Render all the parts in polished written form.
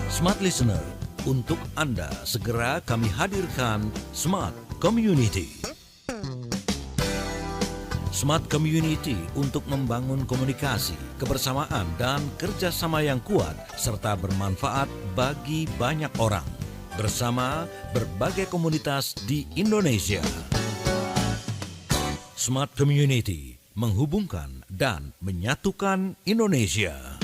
Smart Listener, untuk Anda segera kami hadirkan Smart Community. Smart Community untuk membangun komunikasi, kebersamaan, dan kerjasama yang kuat serta bermanfaat bagi banyak orang bersama berbagai komunitas di Indonesia. Smart Community menghubungkan dan menyatukan Indonesia.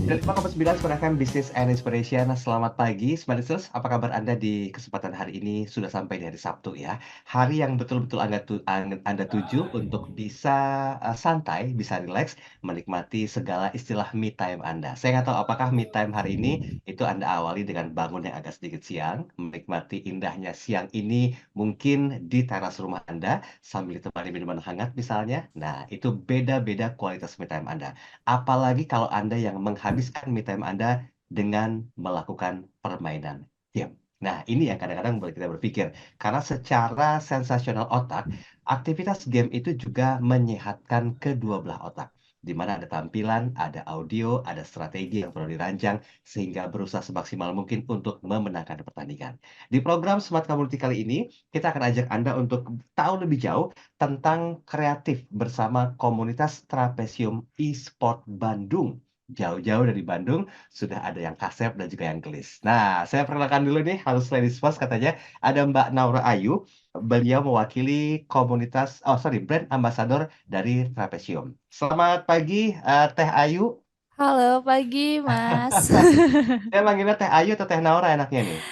Dan 5,9 Smart FM Business and Inspiration. Selamat pagi, Smart Listeners. Apa kabar Anda di kesempatan hari ini? Sudah sampai di hari Sabtu ya. Hari yang betul-betul Anda tuju untuk bisa santai, bisa rileks, menikmati segala istilah me time Anda. Saya nggak tahu apakah me time hari ini itu Anda awali dengan bangun yang agak sedikit siang, menikmati indahnya siang ini mungkin di teras rumah Anda sambil ditemani minuman hangat misalnya. Nah, itu beda-beda kualitas me time Anda. Apalagi kalau Anda yang menghabiskan me time Anda dengan melakukan permainan game. Nah, ini yang kadang-kadang membuat kita berpikir. Karena secara sensasional otak, aktivitas game itu juga menyehatkan kedua belah otak. Di mana ada tampilan, ada audio, ada strategi yang perlu dirancang, sehingga berusaha semaksimal mungkin untuk memenangkan pertandingan. Di program Smart Community kali ini, kita akan ajak Anda untuk tahu lebih jauh tentang kreatif bersama komunitas Trapesium e-sport Bandung. Jauh-jauh dari Bandung, sudah ada yang kasep dan juga yang gelis. Nah, saya perkenalkan dulu nih, harus ladies first katanya. Ada Mbak Naura Ayu, beliau mewakili brand ambassador dari Trapesium. Selamat pagi, Teh Ayu. Halo pagi Mas. Saya manggilnya Teh Ayu atau Teh Naura enaknya nih?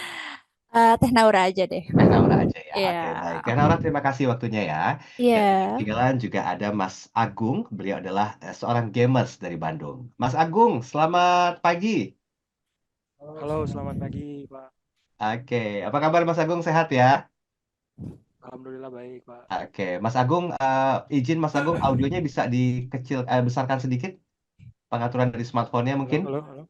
Teh Naura aja deh. Teh Naura aja ya. Iya. Oke, baik. Teh Naura, terima kasih waktunya ya. Iya. Dan tidak ketinggalan juga ada Mas Agung. Beliau adalah seorang gamers dari Bandung. Mas Agung, selamat pagi. Halo, selamat pagi, Pak. Oke, apa kabar Mas Agung? Sehat ya? Alhamdulillah baik, Pak. Oke, Mas Agung, izin Mas Agung audionya bisa besarkan sedikit pengaturan dari smartphone-nya Halo, mungkin. halo, halo.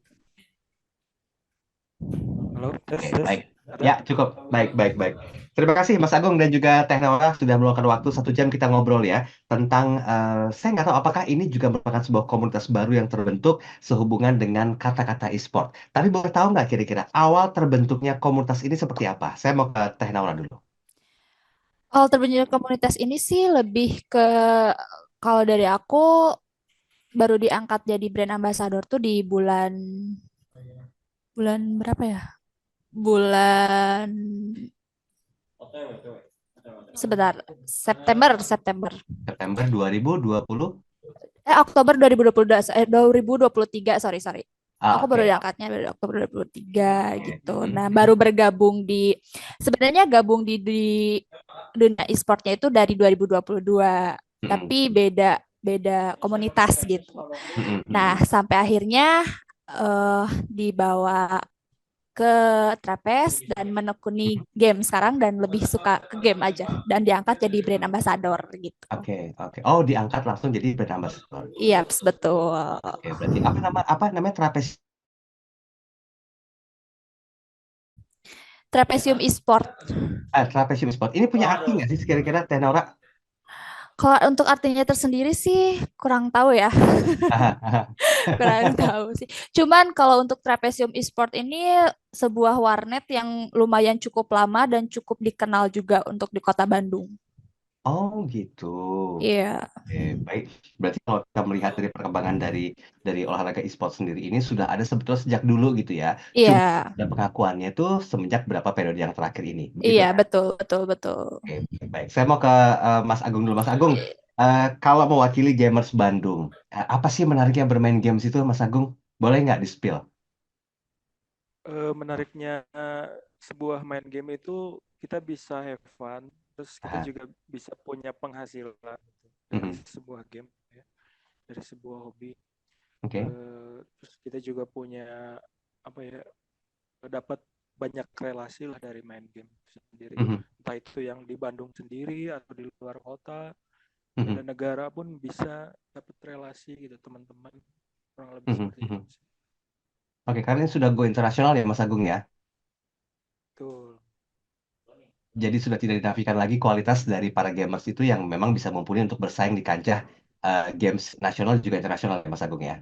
Halo, tes, Oke, tes. baik. Ada? Ya, cukup. Baik, baik, baik. Terima kasih Mas Agung dan juga Teh Naura sudah meluangkan waktu 1 jam kita ngobrol ya tentang, saya nggak tahu apakah ini juga merupakan sebuah komunitas baru yang terbentuk sehubungan dengan kata-kata e-sport. Tapi boleh tahu nggak kira-kira awal terbentuknya komunitas ini seperti apa? Saya mau ke Teh Naura dulu. Kalau terbentuk komunitas ini sih lebih ke kalau dari aku baru diangkat jadi brand ambassador tuh di bulan bulan berapa ya? Bulan sebentar September. September 2020. Oktober 2022 2023 sorry. Aku baru Oke, diangkatnya dari Oktober 2023 oke. gitu. Nah, baru bergabung sebenarnya gabung di dunia e-sportnya itu dari 2022, Mm-mm. tapi beda beda komunitas gitu. Mm-mm, Nah, mm-mm. sampai akhirnya dibawa ke Trapes dan menekuni game sekarang dan lebih suka ke game aja dan diangkat jadi brand ambassador gitu. Oke, oke. Oh, diangkat langsung jadi brand ambassador. Iya, betul. Oke, berarti apa namanya Trapesium e-sport. Trapesium Sport. Ini punya arti nggak sih kira-kira Teh Naura? Kalau untuk artinya tersendiri sih kurang tahu ya, kurang tahu sih. Cuman kalau untuk Trapesium e-sport ini sebuah warnet yang lumayan cukup lama dan cukup dikenal juga untuk di Kota Bandung. Oh gitu. Iya, Oke, baik. Berarti kalau kita melihat dari perkembangan dari olahraga e-sport sendiri ini sudah ada sebetulnya sejak dulu gitu ya. iya, Cuma ada pengakuannya itu semenjak berapa periode yang terakhir ini. Begitu iya, kan? betul, betul, betul. Oke, baik. Saya mau ke Mas Agung dulu. Mas Agung, kalau mewakili Gamers Bandung, apa sih menariknya bermain games itu, Mas Agung? Boleh nggak di-spill? Menariknya sebuah main game itu kita bisa have fun, terus kita Aha, juga bisa punya penghasilan dari mhm, sebuah game, ya, dari sebuah hobi. oke. Terus kita juga punya apa ya, dapat banyak relasi lah dari main game sendiri. Mhm, Entah itu yang di Bandung sendiri atau di luar kota, beda mhm, negara pun bisa dapat relasi gitu teman-teman, kurang lebih mhm, seperti itu mhm. sih. Oke, karena ini sudah go internasional ya, Mas Agung ya. Betul. Jadi sudah tidak dinafikan lagi kualitas dari para gamers itu yang memang bisa mumpuni untuk bersaing di kancah games nasional juga internasional ya Mas Agung ya.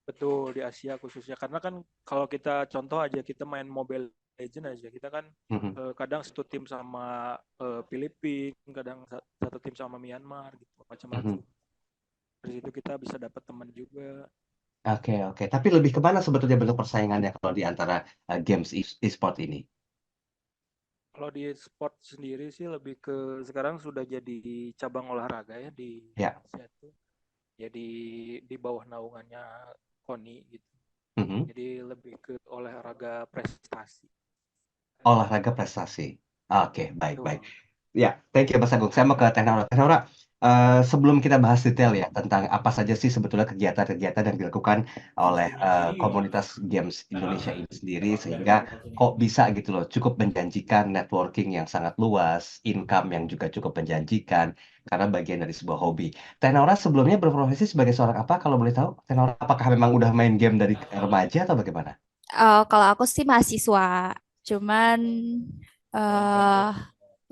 Betul, di Asia khususnya. Karena kan kalau kita contoh aja, kita main Mobile Legends aja, kita kan Mhm, kadang satu tim sama Filipina, kadang satu tim sama Myanmar, gitu, macam-macam. mhm. Dari situ kita bisa dapat teman juga. Oke, oke. Tapi lebih ke mana sebetulnya bentuk persaingannya kalau di antara games e-sport ini? Kalau di sport sendiri sih lebih ke sekarang sudah jadi cabang olahraga ya di Ya. Indonesia tuh. Jadi di bawah naungannya KONI gitu. Mhm. Jadi lebih ke olahraga prestasi. Olahraga prestasi. Oke, baik, baik. Betul. Ya, thank you Mas Agung. Saya mau ke Teh Naura. Teh Naura, sebelum kita bahas detail ya tentang apa saja sih sebetulnya kegiatan-kegiatan yang dilakukan oleh komunitas games Indonesia ini sendiri sehingga kok bisa gitu loh cukup menjanjikan networking yang sangat luas, income yang juga cukup menjanjikan karena bagian dari sebuah hobi. Teh Naura sebelumnya berprofesi sebagai seorang apa kalau boleh tahu? Teh Naura apakah memang udah main game dari remaja atau bagaimana? Kalau aku sih mahasiswa, cuman eh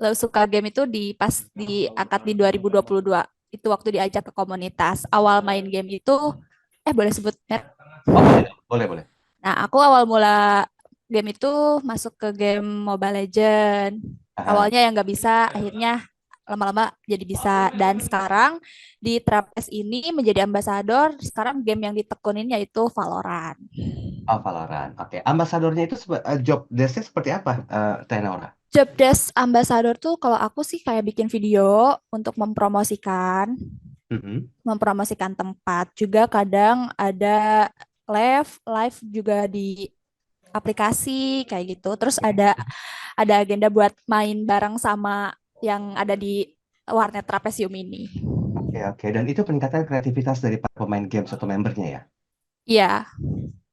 lo suka game itu pas diangkat di 2022. Itu waktu diajak ke komunitas. Awal main game itu, boleh sebut merek? Oh, boleh, boleh, boleh. Nah, aku awal mula game itu masuk ke game Mobile Legend. Aha. Awalnya yang nggak bisa, akhirnya lama-lama jadi bisa. Dan sekarang di Trapes ini menjadi ambasador. Sekarang game yang ditekunin yaitu Valorant. Oh, Valorant. Oke, ambasadornya itu job desk-nya seperti apa, Teh Naura? Job desk ambassador tuh kalau aku sih kayak bikin video untuk Mhm. mempromosikan tempat. Juga kadang ada live juga di aplikasi kayak gitu. Terus ada agenda buat main bareng sama yang ada di warnet Trapesium ini. Oke, oke. Dan itu peningkatan kreativitas dari para pemain games atau membernya ya? Iya,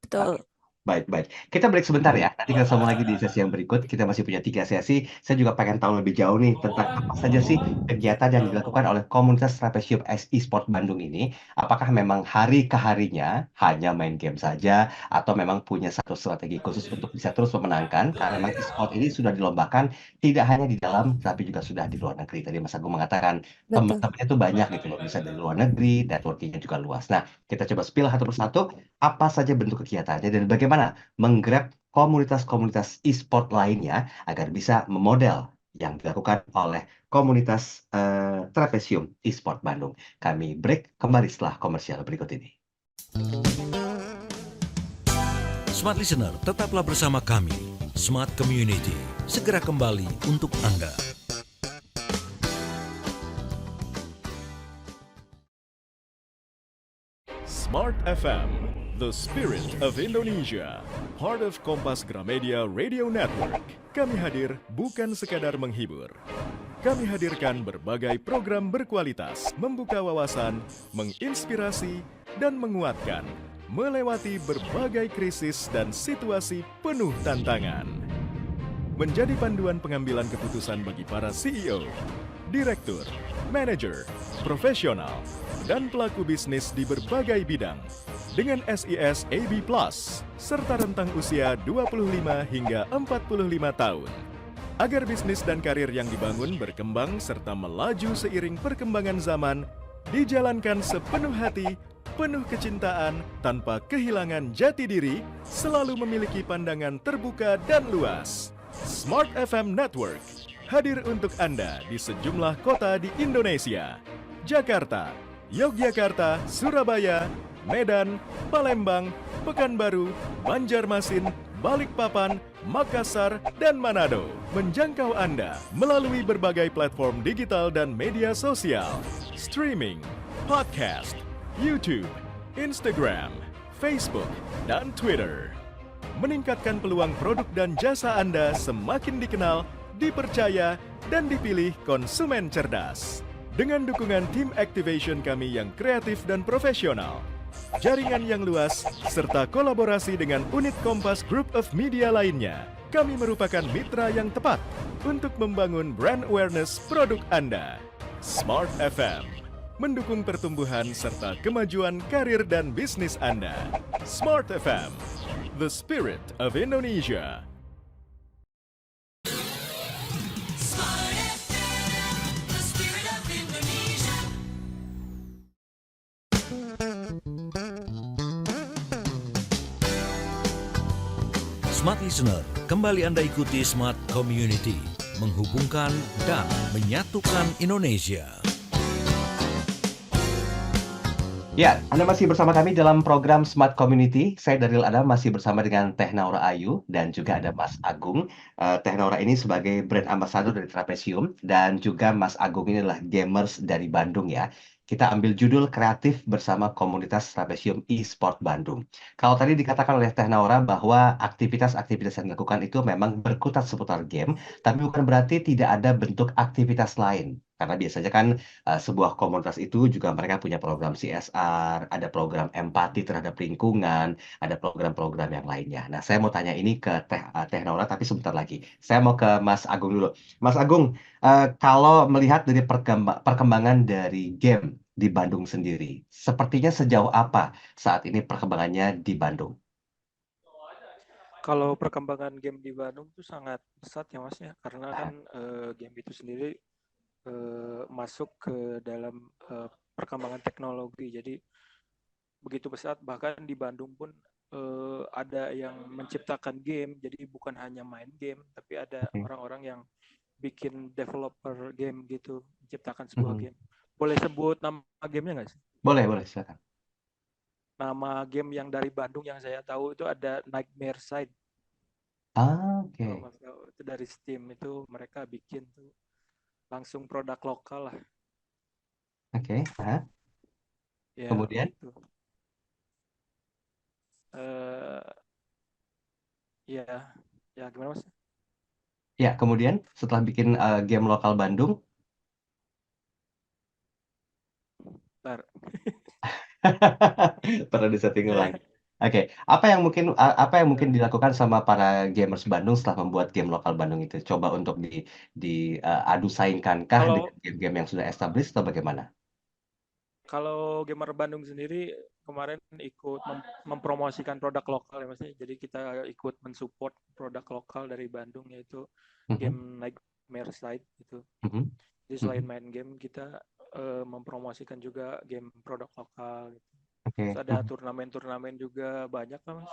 betul. Oke. Baik, baik. Kita break sebentar ya. Nanti kita sambung lagi di sesi yang berikut. Kita masih punya 3 sesi. Saya juga pengen tahu lebih jauh nih tentang apa saja sih kegiatan yang dilakukan oleh komunitas Trapesium e-sport Bandung ini. Apakah memang hari ke harinya hanya main game saja atau memang punya satu strategi khusus untuk bisa terus memenangkan? Karena memang e-sport ini sudah dilombakan tidak hanya di dalam tapi juga sudah di luar negeri. Tadi Mas Agung mengatakan Betul. teman-temannya tuh banyak gitu loh. Bisa dari luar negeri, networkingnya juga luas. Nah, kita coba spill satu persatu apa saja bentuk kegiatannya dan bagaimana menggrab komunitas-komunitas e-sport lainnya agar bisa memodel yang dilakukan oleh komunitas Trapesium e-sport Bandung. Kami break kembali setelah komersial berikut ini. Smart Listener, tetaplah bersama kami. Smart Community, segera kembali untuk Anda. Smart FM, the spirit of Indonesia, part of Kompas Gramedia Radio Network. Kami hadir bukan sekadar menghibur. Kami hadirkan berbagai program berkualitas, membuka wawasan, menginspirasi, dan menguatkan, melewati berbagai krisis dan situasi penuh tantangan. Menjadi panduan pengambilan keputusan bagi para CEO, direktur, manajer, profesional, dan pelaku bisnis di berbagai bidang dengan SIS AB+, serta rentang usia 25 hingga 45 tahun. Agar bisnis dan karir yang dibangun berkembang serta melaju seiring perkembangan zaman, dijalankan sepenuh hati, penuh kecintaan, tanpa kehilangan jati diri, selalu memiliki pandangan terbuka dan luas. Smart FM Network hadir untuk Anda di sejumlah kota di Indonesia. Jakarta, Yogyakarta, Surabaya, Medan, Palembang, Pekanbaru, Banjarmasin, Balikpapan, Makassar, dan Manado. Menjangkau Anda melalui berbagai platform digital dan media sosial, streaming, podcast, YouTube, Instagram, Facebook, dan Twitter. Meningkatkan peluang produk dan jasa Anda semakin dikenal, dipercaya, dan dipilih konsumen cerdas. Dengan dukungan tim activation kami yang kreatif dan profesional, jaringan yang luas, serta kolaborasi dengan unit Kompas Group of Media lainnya, kami merupakan mitra yang tepat untuk membangun brand awareness produk Anda. Smart FM, mendukung pertumbuhan serta kemajuan karir dan bisnis Anda. Smart FM, the spirit of Indonesia. Smart Listener, kembali Anda ikuti Smart Community, menghubungkan dan menyatukan Indonesia. Ya, Anda masih bersama kami dalam program Smart Community. Saya Daryl Adam masih bersama dengan Teh Naura Ayu dan juga ada Mas Agung. Teh Naura ini sebagai brand ambassador dari Trapesium dan juga Mas Agung ini adalah gamers dari Bandung ya. Kita ambil judul kreatif bersama komunitas Trapesium e-sport Bandung. Kalau tadi dikatakan oleh Teh Naura bahwa aktivitas-aktivitas yang dilakukan itu memang berkutat seputar game, tapi bukan berarti tidak ada bentuk aktivitas lain. Karena biasanya kan sebuah komunitas itu juga mereka punya program CSR, ada program empati terhadap lingkungan, ada program-program yang lainnya. Nah, saya mau tanya ini ke Teh Naura, tapi sebentar lagi. Saya mau ke Mas Agung dulu. Mas Agung, kalau melihat dari perkembangan dari game di Bandung sendiri, sepertinya sejauh apa saat ini perkembangannya di Bandung? Kalau perkembangan game di Bandung tuh sangat pesat ya Mas ya, karena kan game itu sendiri masuk ke dalam perkembangan teknologi. Jadi begitu pesat, bahkan di Bandung pun ada yang menciptakan game. Jadi bukan hanya main game, tapi ada Oke. orang-orang yang bikin developer game gitu, menciptakan sebuah Mhm. game. Boleh sebut nama gamenya nggak sih? Boleh, boleh, silakan. Nama game yang dari Bandung yang saya tahu itu ada Nightmare Side. Ah, Kalau oke. Mas tahu, itu dari Steam, itu mereka bikin tuh langsung produk lokal lah. Oke. Hah? Ya Kemudian? begitu. Eh ya, ya gimana Mas? Ya, kemudian setelah bikin game lokal Bandung, Bentar. perlu disetting ulang. Oke, apa yang mungkin dilakukan sama para gamers Bandung setelah membuat game lokal Bandung itu? Coba untuk adu saingkankah Kalau dengan game-game yang sudah established atau bagaimana? kalau gamer Bandung sendiri kemarin ikut mempromosikan produk lokal ya Mas. Jadi kita ikut mensupport produk lokal dari Bandung, yaitu Mhm, game Nightmare Side itu. mhm, Jadi selain mhm. main game, kita mempromosikan juga game produk lokal gitu. Terus Oke. ada turnamen-turnamen juga banyak lah Mas.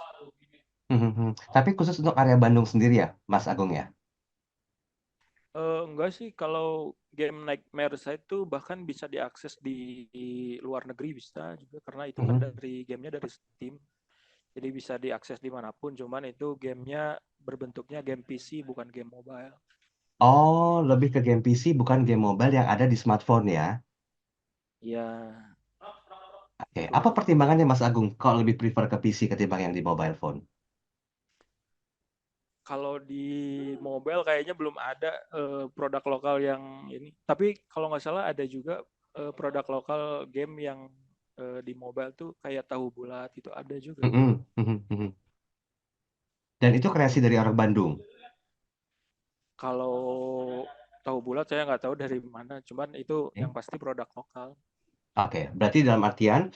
Mhm, mhm. Tapi khusus untuk area Bandung sendiri ya, Mas Agung ya? Enggak sih, kalau game Nightmare Side tuh bahkan bisa diakses di luar negeri bisa juga, karena itu kan Mhm. dari gamenya dari Steam. Jadi bisa diakses dimanapun, cuman itu gamenya berbentuknya game PC bukan game mobile. Oh, lebih ke game PC bukan game mobile yang ada di smartphone ya? Ya, Oke. Apa betul. pertimbangannya Mas Agung kok lebih prefer ke PC ketimbang yang di mobile phone? Kalau di mobile kayaknya belum ada produk lokal yang ini. Tapi kalau nggak salah ada juga produk lokal game yang di mobile tuh kayak tahu bulat itu ada juga. Mhm, mhm, mhm. Dan itu kreasi dari orang Bandung. Kalau tahu bulat saya nggak tahu dari mana, cuman itu Oke. yang pasti produk lokal. Oke, berarti dalam artian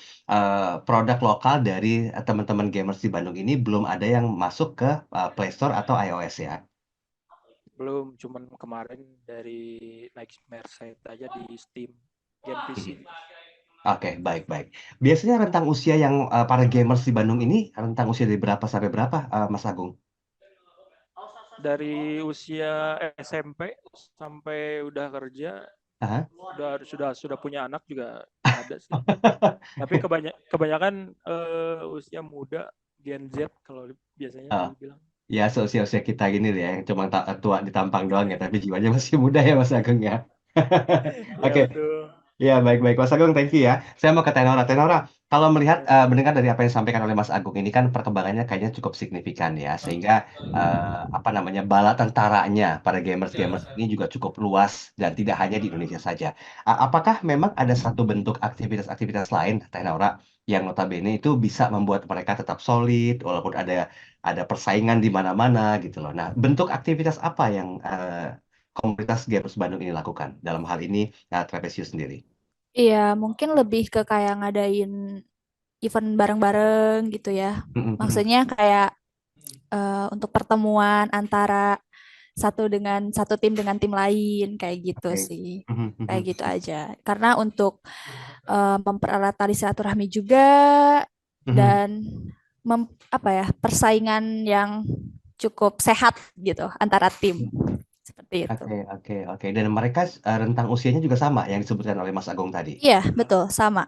produk lokal dari teman-teman gamers di Bandung ini belum ada yang masuk ke Play Store atau iOS ya? Belum, cuman kemarin dari Nightmare Side aja di Steam game PC. Mhm. Oke, baik, baik. Biasanya rentang usia yang para gamers di Bandung ini rentang usia dari berapa sampai berapa, Mas Agung? Dari usia SMP sampai udah kerja, Aha. sudah punya anak juga ada sih. Tapi kebanyakan usia muda, Gen Z kalau biasanya Ah, dibilang. ya, seusia-usia kita gini deh, yang cuma tua di tampang doang ya, tapi jiwanya masih muda ya Mas Agung ya. Ya Oke, betul. ya, baik-baik. Mas Agung, thank you ya. Saya mau ke Tenora. Tenora, kalau mendengar dari apa yang disampaikan oleh Mas Agung ini kan perkembangannya kayaknya cukup signifikan ya, sehingga apa namanya bala tentaranya para gamers-gamers ini juga cukup luas dan tidak hanya di Indonesia saja. Apakah memang ada satu bentuk aktivitas-aktivitas lain, Tenora, yang notabene itu bisa membuat mereka tetap solid walaupun ada persaingan di mana-mana gitu loh. Nah, bentuk aktivitas apa yang komunitas gamers Bandung ini lakukan dalam hal ini Trapesius sendiri? Iya, mungkin lebih ke kayak ngadain event bareng-bareng gitu ya. Mhm, mhm. Maksudnya kayak untuk pertemuan antara satu tim dengan tim lain kayak gitu Oke. sih. Mhm, Kayak mhm. gitu aja. Karena untuk mempererat tali silaturahmi juga Mhm. dan apa ya, persaingan yang cukup sehat gitu antara tim. Seperti itu. Oke. Dan mereka rentang usianya juga sama yang disebutkan oleh Mas Agung tadi. Iya, betul, sama.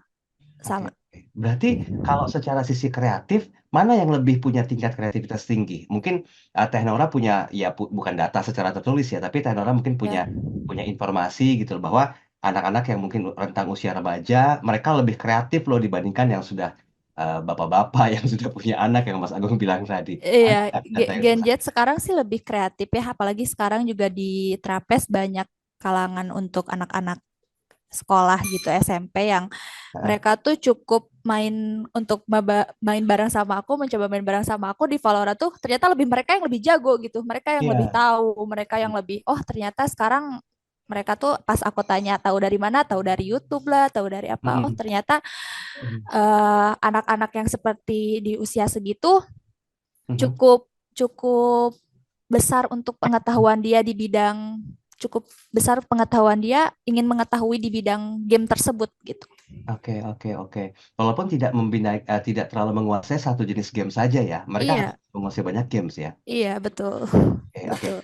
Oke. Berarti kalau secara sisi kreatif, mana yang lebih punya tingkat kreativitas tinggi? Mungkin Teh Nora punya, ya bukan data secara tertulis ya, tapi Teh Nora mungkin punya Ya. informasi gitu loh, bahwa anak-anak yang mungkin rentang usia remaja, mereka lebih kreatif loh dibandingkan yang sudah bapak-bapak yang sudah punya anak yang Mas Agung bilang tadi. Iya, Ada data yang Gen sama? Z sekarang sih lebih kreatif ya, apalagi sekarang juga di Trapes banyak kalangan untuk anak-anak sekolah gitu SMP yang Heeh. mereka tuh cukup main untuk main bareng sama aku, mencoba main bareng sama aku di Valorant tuh ternyata mereka yang lebih jago gitu, mereka yang lebih Iya. tahu, mereka yang lebih ternyata sekarang mereka tuh pas aku tanya tahu dari mana, tahu dari YouTube lah, tahu dari apa, Mhm. ternyata Mhm. anak-anak yang seperti di usia segitu Mhm. cukup cukup besar untuk pengetahuan dia di bidang cukup besar pengetahuan dia ingin mengetahui di bidang game tersebut gitu. Oke. Walaupun tidak terlalu menguasai satu jenis game saja ya, mereka harus Iya, menguasai banyak games ya. iya betul. Oke. Betul.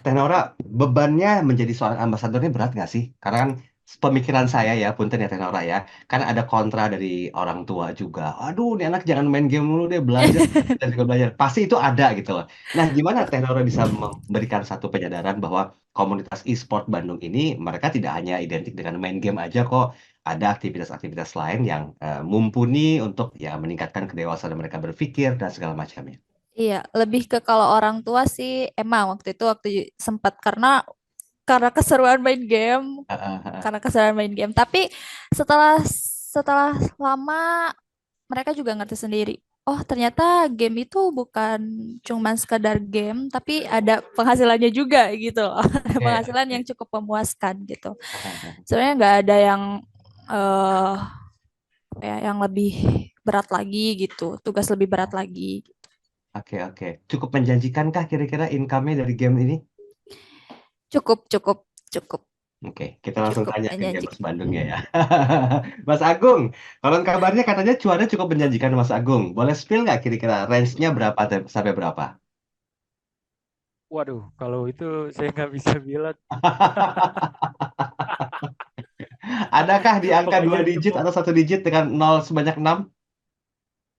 Teh Nora, bebannya menjadi seorang ambasador ini berat nggak sih? Karena kan pemikiran saya ya, punten ya Teh Nora ya, kan ada kontra dari orang tua juga. Aduh, ini anak jangan main game mulu deh, belajar dan juga belajar. Pasti itu ada gitu loh. Nah, gimana Teh Nora bisa memberikan satu penyadaran bahwa komunitas e-sport Bandung ini mereka tidak hanya identik dengan main game aja kok. Ada aktivitas-aktivitas lain yang mumpuni untuk ya meningkatkan kedewasaan mereka berpikir dan segala macamnya. Iya, lebih ke kalau orang tua sih emang waktu sempat karena keseruan main game, karena keseruan main game. Tapi setelah setelah lama mereka juga ngerti sendiri. Oh, ternyata game itu bukan cuman sekadar game, tapi ada penghasilannya juga gitu loh. Ada Oke, penghasilan yang oke. cukup memuaskan gitu. Sebenarnya nggak ada yang eh yang lebih berat lagi gitu, tugas lebih berat lagi. Oke. Cukup menjanjikan kah kira-kira income-nya dari game ini? Cukup, cukup, cukup, Oke, kita langsung cukup tanya ke Gamers menjanjikan. Bandungnya ya. Mas Agung, konon kabarnya katanya cuannya cukup menjanjikan Mas Agung. Boleh spill nggak kira-kira range-nya berapa sampai berapa? Waduh, kalau itu saya nggak bisa bilang. Adakah di angka Pokoknya 2 digit cukup. atau 1 digit dengan nol sebanyak 6?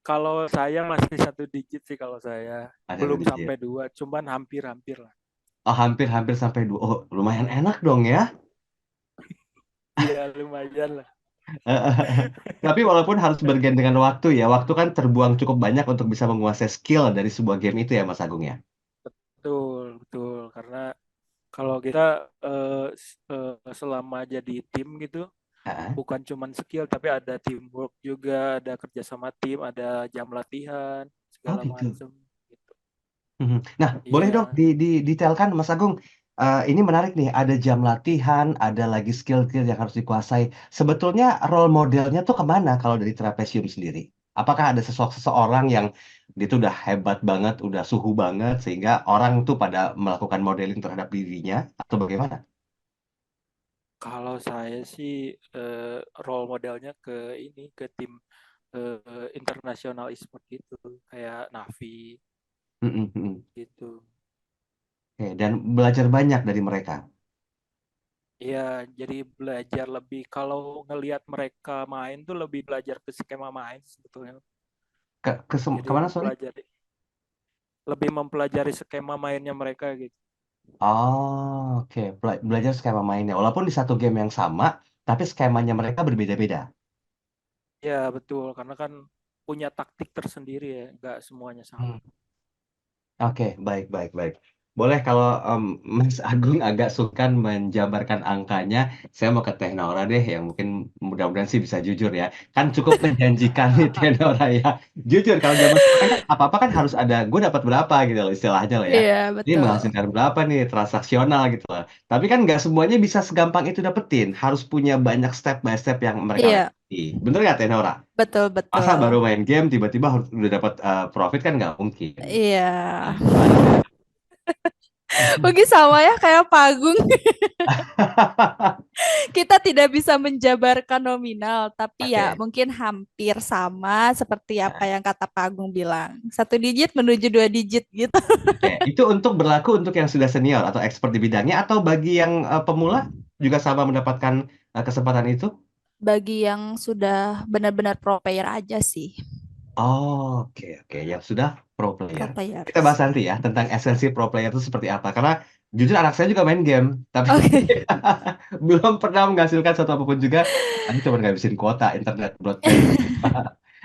Kalau saya masih 1 digit sih kalau saya. Ada Belum 1 digit. sampai 2, cuman hampir-hampir lah. Oh, hampir sampai 2. Oh, lumayan enak dong ya. Iya, lumayan lah. Tapi walaupun harus bergandengan waktu ya, waktu kan terbuang cukup banyak untuk bisa menguasai skill dari sebuah game itu ya Mas Agung ya. Betul, betul. Karena kalau kita selama jadi tim gitu, Heeh. bukan cuman skill, tapi ada teamwork juga, ada kerja sama tim, ada jam latihan, Oh segala gitu. macam gitu. Nah, boleh dong Iya. detailkan Mas Agung. Ini menarik nih, ada jam latihan, ada lagi skill-skill yang harus dikuasai. Sebetulnya role modelnya tuh kemana kalau dari Trapesium sendiri? Apakah ada seseorang yang dia tuh udah hebat banget, udah suhu banget, sehingga orang tuh pada melakukan modeling terhadap dirinya, atau bagaimana? Kalau saya sih role modelnya ke tim internasional e-sport gitu, kayak Navi Mm, mm, mm. gitu. Oke, dan belajar banyak dari mereka. Iya, jadi belajar lebih kalau ngelihat mereka main tuh lebih belajar ke skema main sebetulnya. Jadi Kemana, sorry? mempelajari skema mainnya mereka gitu. Oh, oke. Belajar skema mainnya. Walaupun di satu game yang sama, tapi skemanya mereka berbeda-beda. Ya betul, karena kan punya taktik tersendiri ya, nggak semuanya sama. Hmm. Oke, baik. Boleh kalau Mas Agung agak sungkan menjabarkan angkanya, saya mau ke Teh Nora deh, yang mungkin mudah-mudahan sih bisa jujur ya. Kan cukup menjanjikan nih Teh Nora ya. Jujur, kalau zaman sekarang kan apa-apa kan harus ada, gue dapat berapa gitu loh istilahnya loh ya. Iya, Ini betul. menghasilkan berapa nih, transaksional gitu loh. Tapi kan nggak semuanya bisa segampang itu dapetin. Harus punya banyak step by step yang mereka Iya, lewati. Bener nggak Teh Nora? betul, Masa betul. baru main game tiba-tiba udah dapat profit kan nggak mungkin. Iya. Nah, gimana? Mungkin sama ya kayak Pagung. Kita tidak bisa menjabarkan nominal, tapi ya Oke. mungkin hampir sama seperti apa yang kata Pak Agung bilang. 1 digit menuju 2 digit gitu. Oke, itu untuk berlaku untuk yang sudah senior atau expert di bidangnya atau bagi yang pemula juga sama mendapatkan kesempatan itu? Bagi yang sudah benar-benar pro player aja sih. Oh, oke oke, yang sudah pro Pro player. player. Kita bahas nanti ya tentang esensi pro player itu seperti apa. Karena jujur anak saya juga main game, tapi Oke. belum pernah menghasilkan satu apapun juga. Aku cuma ngabisin kuota internet broadband.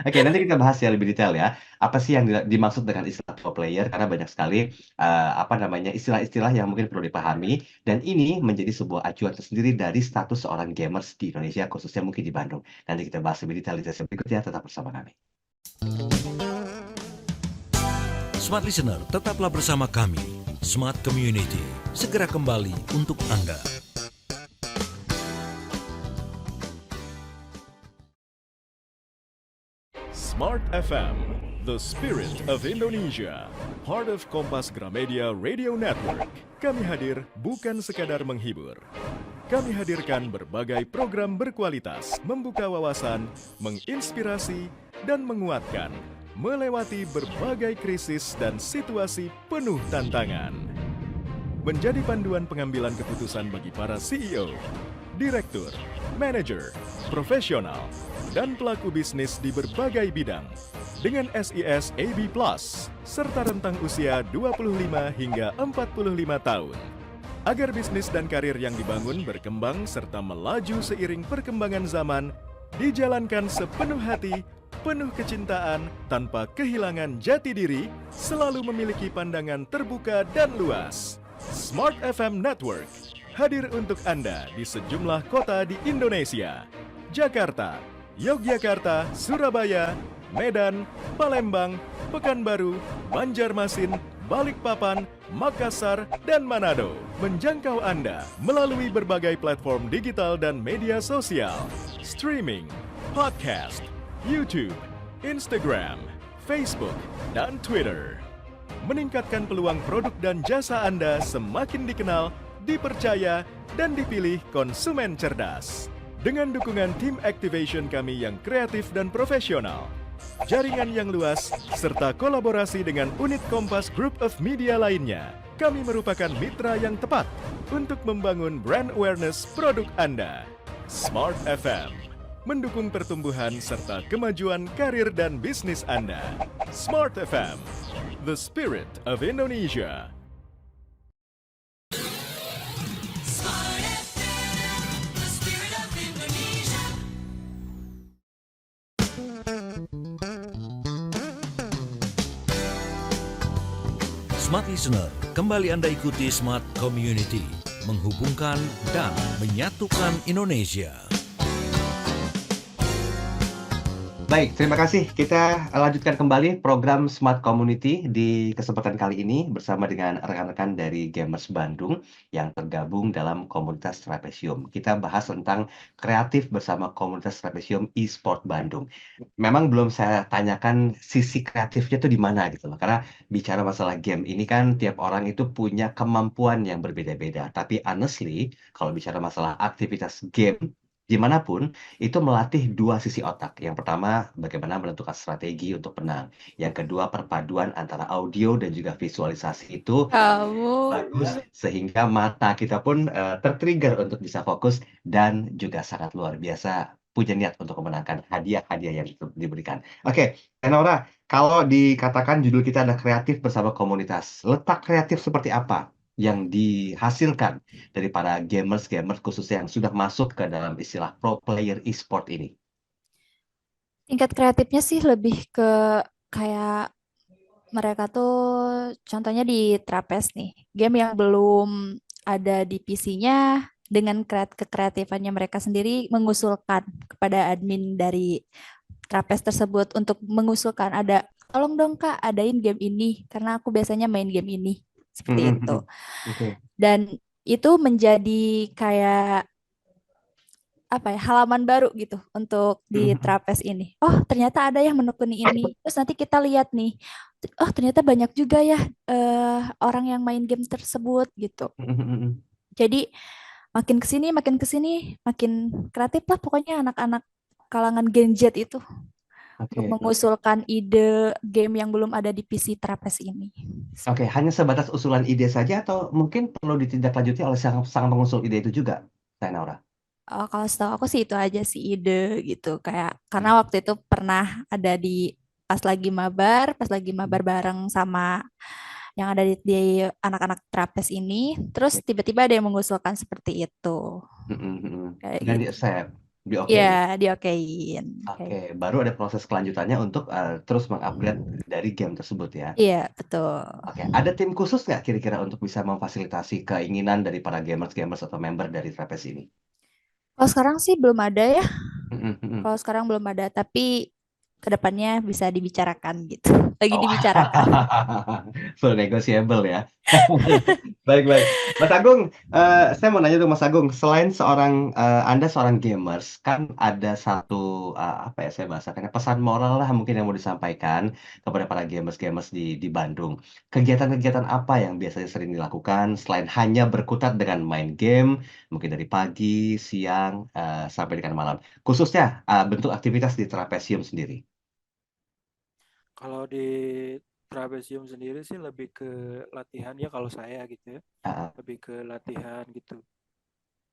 Oke, nanti kita bahas ya lebih detail ya. Apa sih yang dimaksud dengan istilah pro player? Karena banyak sekali apa namanya istilah-istilah yang mungkin perlu dipahami. Dan ini menjadi sebuah acuan tersendiri dari status seorang gamers di Indonesia, khususnya mungkin di Bandung. Nanti kita bahas lebih detail di sesi berikutnya. Tetap bersama kami. Smart Listener, tetaplah bersama kami. Smart Community, segera kembali untuk Anda. Smart FM, the spirit of Indonesia, part of Kompas Gramedia Radio Network. Kami hadir bukan sekadar menghibur. Kami hadirkan berbagai program berkualitas, membuka wawasan, menginspirasi, dan menguatkan, melewati berbagai krisis dan situasi penuh tantangan. Menjadi panduan pengambilan keputusan bagi para CEO, direktur, manajer, profesional, dan pelaku bisnis di berbagai bidang dengan SIS AB Plus serta rentang usia 25 hingga 45 tahun. Agar bisnis dan karir yang dibangun berkembang serta melaju seiring perkembangan zaman, dijalankan sepenuh hati, penuh kecintaan, tanpa kehilangan jati diri, selalu memiliki pandangan terbuka dan luas. Smart FM Network hadir untuk Anda di sejumlah kota di Indonesia. Jakarta, Yogyakarta, Surabaya, Medan, Palembang, Pekanbaru, Banjarmasin, Balikpapan, Makassar, dan Manado. Menjangkau Anda melalui berbagai platform digital dan media sosial, streaming, podcast, YouTube, Instagram, Facebook, dan Twitter. Meningkatkan peluang produk dan jasa Anda semakin dikenal, dipercaya, dan dipilih konsumen cerdas. Dengan dukungan tim activation kami yang kreatif dan profesional, jaringan yang luas, serta kolaborasi dengan unit Kompas Group of Media lainnya, kami merupakan mitra yang tepat untuk membangun brand awareness produk Anda. Smart FM, mendukung pertumbuhan serta kemajuan karir dan bisnis Anda. Smart FM, the spirit of Indonesia. Smart Listener, kembali Anda ikuti Smart Community, menghubungkan dan menyatukan Indonesia. Baik, terima kasih. Kita lanjutkan kembali program Smart Community di kesempatan kali ini bersama dengan rekan-rekan dari Gamers Bandung yang tergabung dalam komunitas Trapesium. Kita bahas tentang kreatif bersama komunitas Trapesium e-sport Bandung. Memang belum saya tanyakan sisi kreatifnya itu di mana gitu loh. Karena bicara masalah game ini kan tiap orang itu punya kemampuan yang berbeda-beda. Tapi honestly, kalau bicara masalah aktivitas game dimanapun, itu melatih dua sisi otak. Yang pertama, bagaimana menentukan strategi untuk menang. Yang kedua, perpaduan antara audio dan juga visualisasi itu Kamu bagus sehingga mata kita pun tertrigger untuk bisa fokus dan juga sangat luar biasa punya niat untuk memenangkan hadiah-hadiah yang diberikan. Oke, Enora, kalau dikatakan judul kita ada kreatif bersama komunitas, letak kreatif seperti apa yang dihasilkan dari para gamers-gamers khususnya yang sudah masuk ke dalam istilah pro player e-sport ini? tingkat kreatifnya sih lebih ke kayak mereka tuh contohnya di Trapes nih, game yang belum ada di PC-nya dengan kekreatifannya mereka sendiri mengusulkan kepada admin dari Trapes tersebut untuk mengusulkan tolong dong Kak adain game ini karena aku biasanya main game ini seperti itu. Oke. Dan itu menjadi kayak apa ya halaman baru gitu untuk di Trapes ini. Oh ternyata ada yang menekuni ini. Terus nanti kita lihat nih oh ternyata banyak juga ya orang yang main game tersebut gitu. Jadi makin ke sini makin kreatif lah pokoknya anak-anak kalangan Gen Z itu untuk Oke, oke. mengusulkan ide game yang belum ada di PC Trapes ini. Oke, hanya sebatas usulan ide saja atau mungkin perlu ditindaklanjuti oleh sang pengusul ide itu juga, Naura? Oh, kalau setahu aku sih itu aja sih ide gitu kayak karena Hmm. waktu itu pernah ada di pas lagi mabar bareng sama yang ada di anak-anak Trapes ini, terus Oke. tiba-tiba ada yang mengusulkan seperti itu, kayak Dan di gitu. accept, di Iya, oke. diokein. Oke, baru ada proses kelanjutannya untuk terus mengupgrade dari game tersebut ya. Iya, betul. Oke, ada tim khusus nggak kira-kira untuk bisa memfasilitasi keinginan dari para gamers-gamers atau member dari Trapes ini? Kalau sekarang sih belum ada ya. Mm, mm, mm. Kalau sekarang belum ada, tapi kedepannya bisa dibicarakan gitu. Lagi Oh, dibicarakan. full negotiable ya. Baik, baik. Mas Agung, saya mau nanya tuh Mas Agung, selain Anda seorang gamers, kan ada satu apa ya saya bahasakannya pesan moral lah mungkin yang mau disampaikan kepada para gamers-gamers di Bandung. Kegiatan-kegiatan apa yang biasanya sering dilakukan selain hanya berkutat dengan main game, mungkin dari pagi, siang, sampai dengan malam. Khususnya bentuk aktivitas di Trapesium sendiri. Kalau di Trapesium sendiri sih lebih ke latihan ya kalau saya gitu ya. Ah, Lebih ke latihan gitu.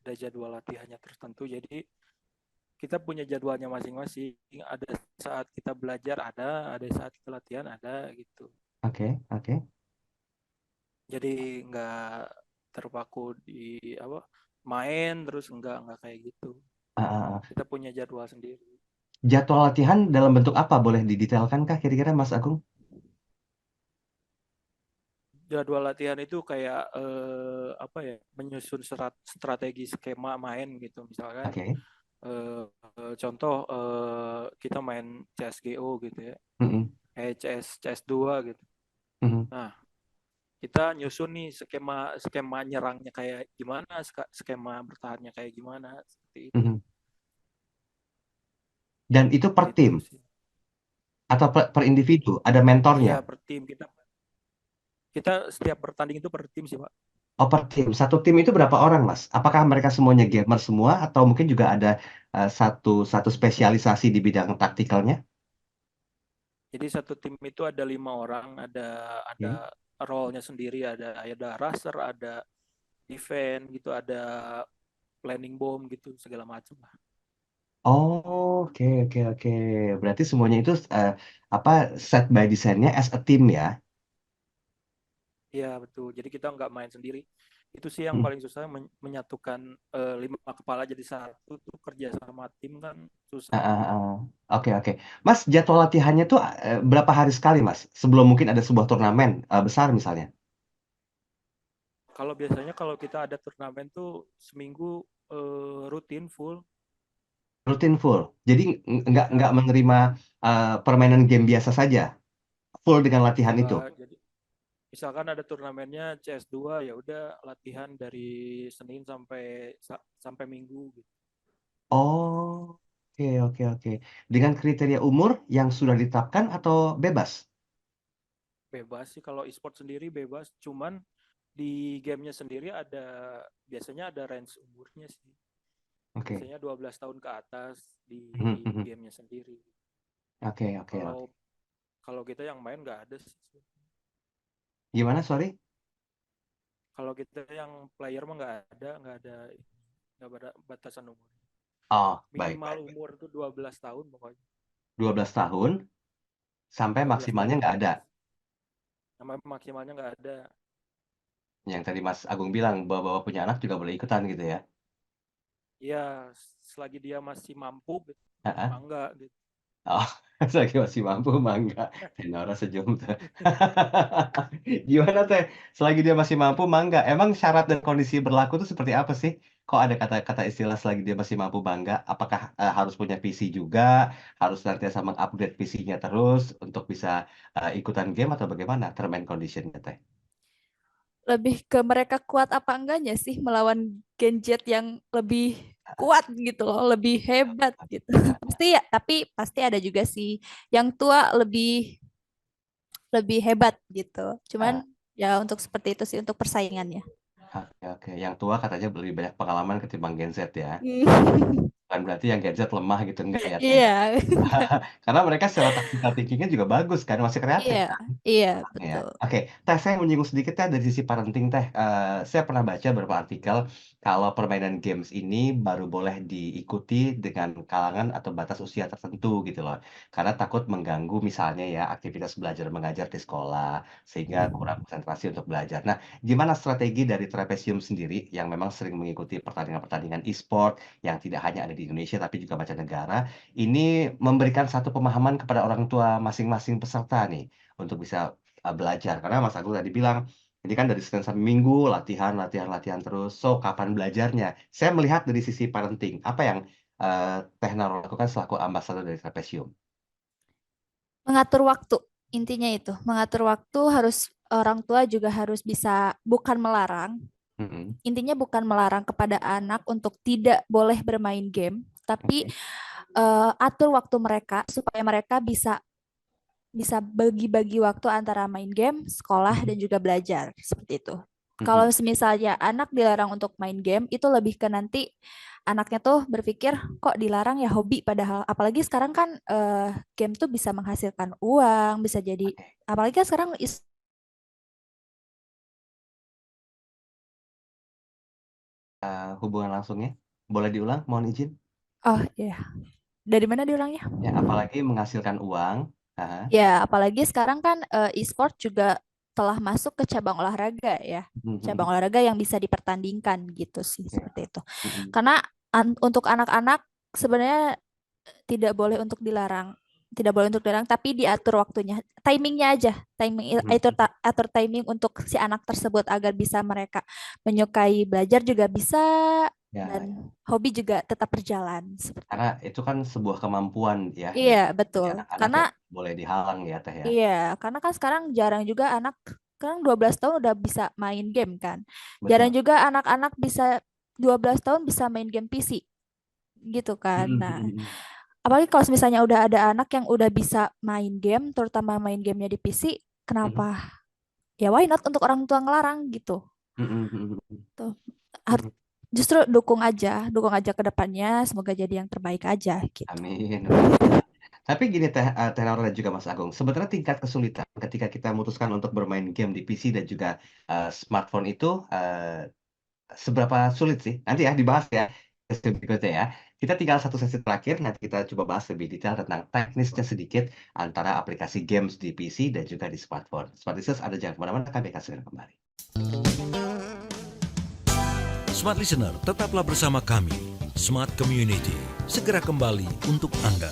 Ada jadwal latihannya tertentu. Jadi kita punya jadwalnya masing-masing. Ada saat kita belajar ada saat kita latihan ada gitu. oke, oke. Jadi nggak terpaku di apa main terus nggak kayak gitu. Ah, ah, ah. Kita punya jadwal sendiri. Jadwal latihan dalam bentuk apa? Boleh didetailkan kah kira-kira Mas Agung? Jadwal latihan itu kayak apa ya menyusun strategi skema main gitu misalkan Oke. contoh kita main CSGO gitu ya Mm-mm. CS2 gitu. Mhm. Nah kita nyusun nih skema skema nyerangnya kayak gimana, skema bertahannya kayak gimana seperti itu. Mhm. Dan itu per Gitu tim sih. atau per individu? Ada Iya mentornya? per tim kita kita setiap bertanding itu per tim sih Pak. Oh, per tim. Satu tim itu berapa orang, Mas? Apakah mereka semuanya gamer semua atau mungkin juga ada satu spesialisasi di bidang taktikalnya? Jadi satu tim itu ada 5 orang, ada Oke. role-nya sendiri, ada raser, ada defense gitu, ada planning bomb gitu segala macam lah. Oh, oke, oke, oke. Berarti semuanya itu apa set by desainnya as a team ya? Iya betul. Jadi kita nggak main sendiri. Itu sih yang Hmm. paling susah menyatukan 5 kepala jadi satu tuh kerja sama tim kan Ah, susah. ah, ah. Oke, oke. Mas, jadwal latihannya tuh berapa hari sekali, Mas? Sebelum mungkin ada sebuah turnamen besar misalnya. Kalau biasanya kalau kita ada turnamen tuh seminggu rutin full. Rutin full. Jadi nggak Ya, menerima permainan game biasa saja. Full dengan latihan itu. enggak. Jadi misalkan ada turnamennya CS2 ya udah latihan dari Senin sampai Minggu gitu. Oh, oke, oke, oke. Dengan kriteria umur yang sudah ditetapkan atau bebas? Bebas sih kalau e-sport sendiri bebas, cuman di gamenya sendiri biasanya ada range umurnya sih. Oke. Biasanya 12 tahun ke atas di Mhm, mhm. gamenya sendiri. Oke, oke, Kalau oke. kalau kita yang main nggak ada sih. Gimana, sorry? Kalau kita yang player mah nggak ada batasan umur. Oh, baik, Minimal baik, baik. umur tuh 12 tahun pokoknya. 12 tahun sampai 12 maksimalnya tahun ke nggak ada. atas. Nama maksimalnya nggak ada. Yang tadi Mas Agung bilang, bawa-bawa punya anak juga boleh ikutan gitu ya. Ya, selagi dia masih mampu gitu, Ah, ah. mangga gitu. Oh, lagi masih mampu mah enggak. Tenora senyum tuh. Gimana teh? Selagi dia masih mampu mah enggak. Emang syarat dan kondisi berlaku tuh seperti apa sih? Kok ada kata-kata istilah selagi dia masih mampu bangga? Apakah harus punya PC juga? Harus senantiasa mengupgrade PC-nya terus untuk bisa ikutan game atau bagaimana term and condition-nya teh? Lebih ke mereka kuat apa enggaknya sih melawan Gen Z yang lebih kuat gitu loh, lebih hebat gitu. Pasti ya, tapi pasti ada juga sih yang tua lebih lebih hebat gitu. Cuman Ah, ya untuk seperti itu sih untuk persaingannya. oke. Yang tua katanya lebih banyak pengalaman ketimbang Gen Z ya. Hmm. Bukan berarti yang Gen Z lemah gitu, enggak ya Teh? Iya, Karena mereka secara tactical thinking-nya juga bagus kan, masih kreatif iya, kan? iya Ya. betul. Oke, Teh, saya menyinggung sedikit Teh dari sisi parenting Teh. Saya pernah baca beberapa artikel kalau permainan games ini baru boleh diikuti dengan kalangan atau batas usia tertentu gitu loh. Karena takut mengganggu misalnya ya aktivitas belajar mengajar di sekolah sehingga kurang konsentrasi untuk belajar. Nah, gimana strategi dari Trapesium sendiri yang memang sering mengikuti pertandingan-pertandingan e-sport yang tidak hanya ada di Indonesia tapi juga mancanegara, ini memberikan satu pemahaman kepada orang tua masing-masing peserta nih untuk bisa belajar. Karena Mas Agung tadi bilang, ini kan dari Senin sampai Minggu, latihan latihan latihan terus. So, kapan belajarnya? Saya melihat dari sisi parenting, apa yang, Teh Naro lakukan selaku ambasador dari Trapesium? Mengatur waktu, intinya itu. Mengatur waktu harus orang tua juga harus bisa bukan melarang. Mhm, Intinya bukan melarang kepada anak untuk tidak boleh bermain game, tapi oke. atur waktu mereka supaya mereka bisa bisa bagi-bagi waktu antara main game, sekolah, dan Mhm, juga belajar. Seperti itu. Kalau mhm. misalnya anak dilarang untuk main game, itu lebih ke nanti anaknya tuh berpikir, kok dilarang ya hobi, padahal apalagi sekarang kan game tuh bisa menghasilkan uang, bisa jadi, Oke, apalagi kan sekarang hubungan langsungnya, boleh diulang? Mohon izin? oh iya, dari mana diulangnya? Ya, apalagi menghasilkan uang. Heeh, Ya, apalagi sekarang kan e-sport juga telah masuk ke cabang olahraga ya. mhm Cabang mhm. olahraga yang bisa dipertandingkan gitu sih, Oke, seperti itu. mhm, Karena untuk anak-anak sebenarnya tidak boleh untuk dilarang. Tidak boleh untuk dilarang, tapi diatur waktunya. Timingnya aja. mhm mhm. Atur timing untuk si anak tersebut agar bisa mereka menyukai belajar juga bisa Ya, ya. dan hobi juga tetap berjalan seperti Karena itu. itu kan sebuah kemampuan ya Iya, dari betul. anak-anak Karena yang boleh dihalang ya, Teh, ya? Iya, karena kan sekarang jarang juga anak, sekarang 12 tahun udah bisa main game kan. Jarang Betul. juga anak-anak bisa 12 tahun bisa main game PC gitu kan. Mhm Nah, mhm mhm. apalagi kalau misalnya udah ada anak yang udah bisa main game, terutama main gamenya di PC, kenapa? Mhm. Ya why not untuk orang tua ngelarang gitu. Mhm mhm mhm. Tuh. Harus Mhm. justru dukung aja ke depannya, semoga jadi yang terbaik aja gitu. Amin amin. Tapi gini Teh, Teh Laura dan juga Mas Agung, sebenarnya tingkat kesulitan ketika kita memutuskan untuk bermain game di PC dan juga, smartphone itu, seberapa sulit sih? Nanti ya dibahas ya, sesi berikutnya ya. Kita tinggal satu sesi terakhir, nanti kita coba bahas lebih detail tentang teknisnya sedikit antara aplikasi games di PC dan juga di smartphone. Smart Listeners, Anda jangan kemana-mana, kami akan segera kembali. Smart Listener, tetaplah bersama kami. Smart Community, segera kembali untuk Anda.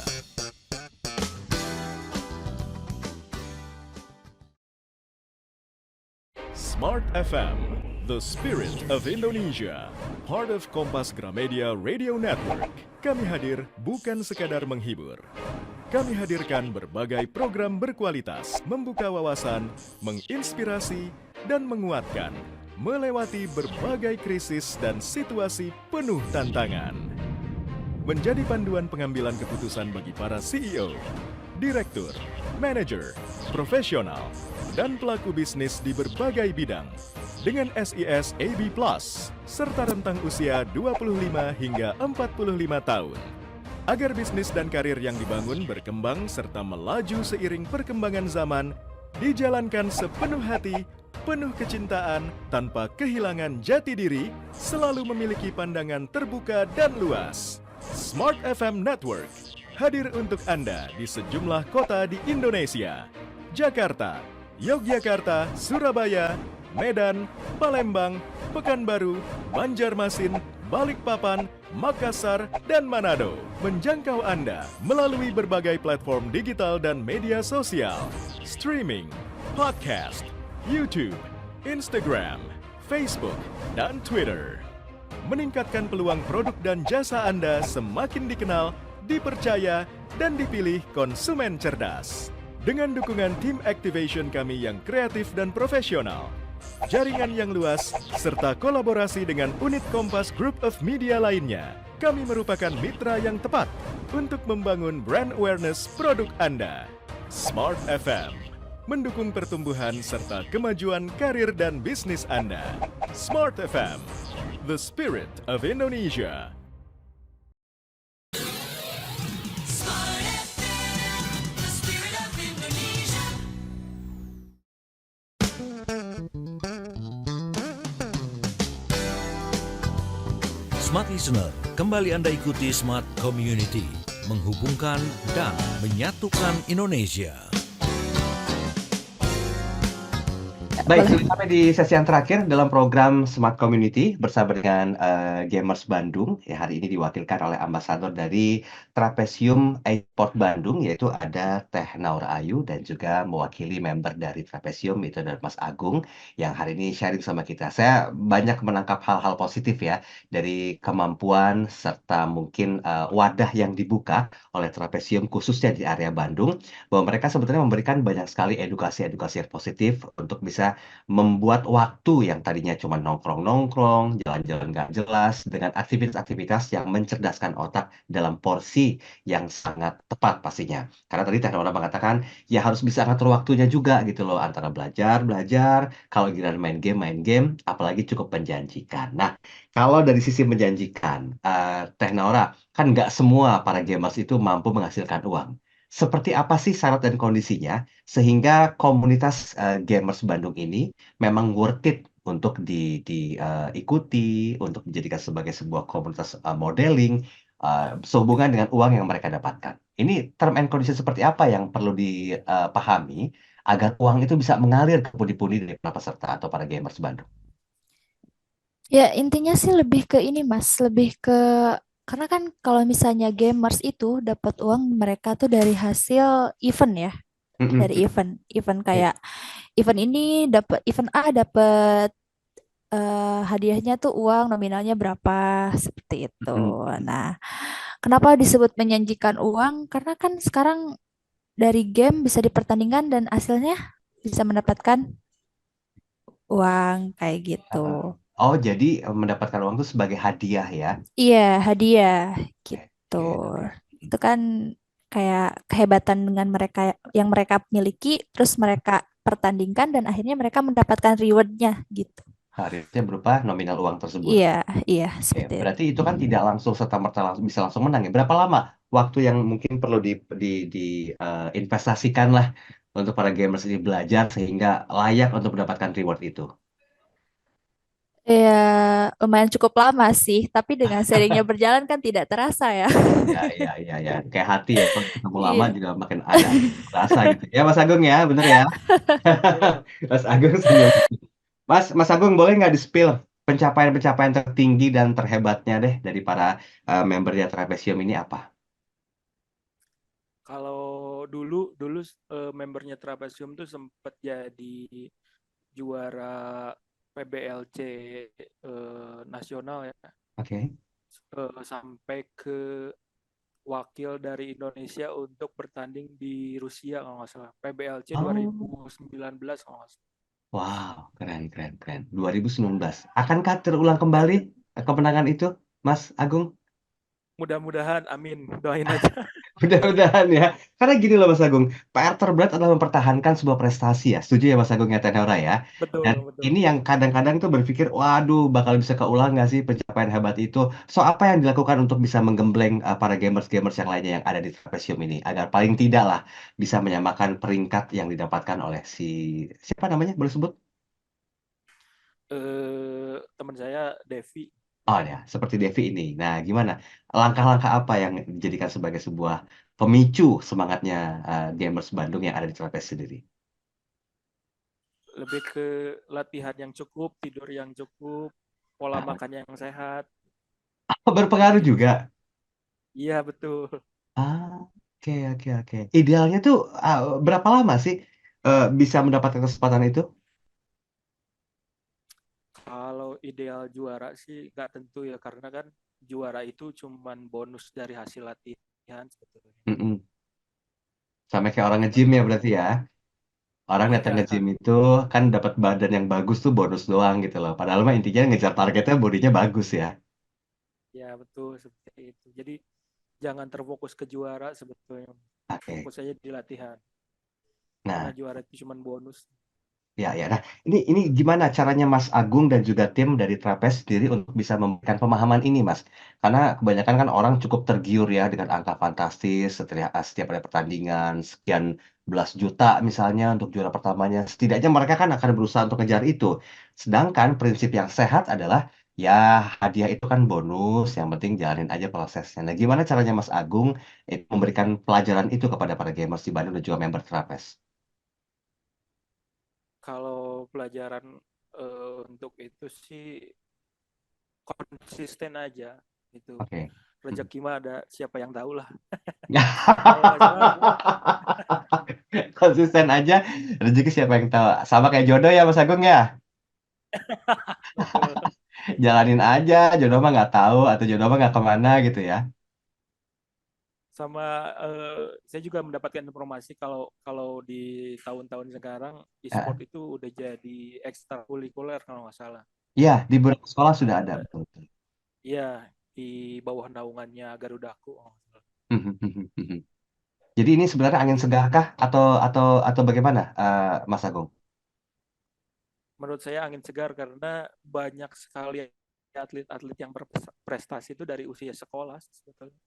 Smart FM, the spirit of Indonesia, part of Kompas Gramedia Radio Network. Kami hadir bukan sekadar menghibur. Kami hadirkan berbagai program berkualitas, membuka wawasan, menginspirasi, dan menguatkan, melewati berbagai krisis dan situasi penuh tantangan. Menjadi panduan pengambilan keputusan bagi para CEO, direktur, manajer, profesional, dan pelaku bisnis di berbagai bidang dengan SIS AB Plus serta rentang usia 25 hingga 45 tahun. Agar bisnis dan karir yang dibangun berkembang serta melaju seiring perkembangan zaman, dijalankan sepenuh hati, penuh kecintaan, tanpa kehilangan jati diri, selalu memiliki pandangan terbuka dan luas. Smart FM Network hadir untuk Anda di sejumlah kota di Indonesia. Jakarta, Yogyakarta, Surabaya, Medan, Palembang, Pekanbaru, Banjarmasin, Balikpapan, Makassar, dan Manado. Menjangkau Anda melalui berbagai platform digital dan media sosial, streaming, podcast, YouTube, Instagram, Facebook, dan Twitter. Meningkatkan peluang produk dan jasa Anda semakin dikenal, dipercaya, dan dipilih konsumen cerdas. Dengan dukungan tim activation kami yang kreatif dan profesional, jaringan yang luas, serta kolaborasi dengan unit Kompas Group of Media lainnya, kami merupakan mitra yang tepat untuk membangun brand awareness produk Anda. Smart FM, mendukung pertumbuhan serta kemajuan karir dan bisnis Anda. Smart FM, the spirit of Indonesia. Smart Listener, kembali Anda ikuti Smart Community, menghubungkan dan menyatukan Indonesia. Baik, sudah sampai di sesi yang terakhir dalam program Smart Community bersama dengan Gamers Bandung. Ya, hari ini diwakilkan oleh ambasador dari Trapesium Esport Bandung, yaitu ada Teh Naura Ayu dan juga mewakili member dari Trapesium, itu ada Mas Agung yang hari ini sharing sama kita. Saya banyak menangkap hal-hal positif ya dari kemampuan serta mungkin wadah yang dibuka oleh Trapesium khususnya di area Bandung, bahwa mereka sebetulnya memberikan banyak sekali edukasi-edukasi yang positif untuk bisa membuat waktu yang tadinya cuma nongkrong-nongkrong, jalan-jalan nggak jelas, dengan aktivitas-aktivitas yang mencerdaskan otak dalam porsi yang sangat tepat pastinya. Karena tadi Teknora mengatakan, ya harus bisa ngatur waktunya juga gitu loh, antara belajar, kalau giliran main game, apalagi cukup menjanjikan. Nah, kalau dari sisi menjanjikan, Teknora, kan nggak semua para gamers itu mampu menghasilkan uang. Seperti apa sih syarat dan kondisinya sehingga komunitas gamers Bandung ini memang worth it untuk diikuti, untuk dijadikan sebagai sebuah komunitas modeling sehubungan dengan uang yang mereka dapatkan. Ini term and condition seperti apa yang perlu dipahami agar uang itu bisa mengalir ke pundi-pundi dari para peserta atau para gamers Bandung. Ya, intinya sih lebih ke ini, Mas. Lebih ke karena kan kalau misalnya gamers itu dapat uang mereka tuh dari hasil event ya, dari Mm-mm. event Oke. kayak event ini dapat event A dapat hadiahnya tuh uang nominalnya berapa seperti itu. Mm-mm. Nah, kenapa disebut menjanjikan uang? Karena kan sekarang dari game bisa dipertandingkan dan hasilnya bisa mendapatkan uang kayak gitu. Oh, jadi mendapatkan uang itu sebagai hadiah ya? Iya, hadiah Oke, gitu. oke, oke. Itu kan kayak kehebatan dengan mereka yang mereka miliki, terus mereka pertandingkan dan akhirnya mereka mendapatkan rewardnya gitu. Hadiahnya berupa nominal uang tersebut. Iya, iya Oke, seperti itu. berarti itu kan tidak langsung serta-merta bisa langsung menang ya. Berapa lama waktu yang mungkin perlu investasikan lah untuk para gamers ini belajar sehingga layak untuk mendapatkan reward itu? Ya, lumayan cukup lama sih, tapi dengan seringnya berjalan kan tidak terasa ya. Ya, ya, ya, ya. Kayak hati ya, kalau ketemu lama Iya. juga makin ada rasa gitu. Ya, Mas Agung ya, bener ya. Mas Agung senyum. Mas Agung boleh nggak di-spill pencapaian-pencapaian tertinggi dan terhebatnya deh dari para membernya Trapesium ini apa? Kalau dulu membernya Trapesium tuh sempat jadi juara PBLC nasional ya, Oke. sampai ke wakil dari Indonesia untuk bertanding di Rusia kalau nggak salah. PBLC Oh. 2019 kalau nggak salah. Wow, keren, keren, keren. 2019. Akankah terulang kembali kemenangan itu, Mas Agung? Mudah-mudahan, amin. Doain aja. Mudah-mudahan ya. Karena gini loh Mas Agung, PR terberat adalah mempertahankan sebuah prestasi ya. Setuju ya Mas Agung ya Tenora ya? Betul, Dan betul. ini yang kadang-kadang tuh berpikir, waduh bakal bisa keulang nggak sih pencapaian hebat itu? So apa yang dilakukan untuk bisa menggembleng para gamers-gamers yang lainnya yang ada di Trapesium ini? Agar paling tidak lah bisa menyamakan peringkat yang didapatkan oleh siapa namanya? Boleh sebut? Teman saya Devi. Oh ya, seperti Devi ini. Nah, gimana? Langkah-langkah apa yang dijadikan sebagai sebuah pemicu semangatnya gamers Bandung yang ada di Trapes sendiri? Lebih ke latihan yang cukup, tidur yang cukup, pola Ah, makan yang sehat. oh, berpengaruh Gitu juga. sih. Iya, betul. Ah, oke, oke, oke. Idealnya tuh berapa lama sih bisa mendapatkan kesempatan itu? Kalau ideal juara sih nggak tentu ya, karena kan juara itu cuman bonus dari hasil latihan sebetulnya. Mm-mm. Sama kayak orang Cuman nge-gym ya kalau berarti ya. Orang datang iya, nge-gym itu kan dapat badan yang bagus tuh bonus doang gitu loh. Padahal mah intinya ngejar targetnya bodinya bagus ya. ya betul seperti itu. Jadi jangan terfokus ke juara sebetulnya. Oke. Fokus aja di latihan. karena Nah, juara itu cuma bonus. ya, ya. Nah, ini gimana caranya Mas Agung dan juga tim dari Trapes sendiri untuk bisa memberikan pemahaman ini, Mas? Karena kebanyakan kan orang cukup tergiur ya dengan angka fantastis setiap ada pertandingan sekian belas juta misalnya untuk juara pertamanya. Setidaknya mereka kan akan berusaha untuk ngejar itu. Sedangkan prinsip yang sehat adalah ya hadiah itu kan bonus, yang penting jalanin aja prosesnya. Nah, gimana caranya Mas Agung memberikan pelajaran itu kepada para gamers di Bandung dan juga member Trapes? Kalau pelajaran untuk itu sih konsisten aja gitu. Oke. Rezeki mah ada siapa yang tahu lah. Kalau nggak salah, Konsisten aja, rezeki siapa yang tahu. Sama kayak jodoh ya Mas Agung ya. betul. Jalanin aja, jodoh mah nggak tahu atau jodoh mah nggak kemana gitu ya. Sama saya juga mendapatkan informasi kalau kalau di tahun-tahun sekarang Eh, e-sport itu udah jadi ekstrakurikuler kalau nggak salah. Iya, di beberapa sekolah sudah ada. Eh, Betul, betul. Iya, di bawah naungannya Garudaku. Jadi ini sebenarnya angin Jadi segar kah atau bagaimana, Mas Agung? menurut saya angin segar karena banyak sekali atlet-atlet yang berprestasi itu dari usia sekolah sebetulnya.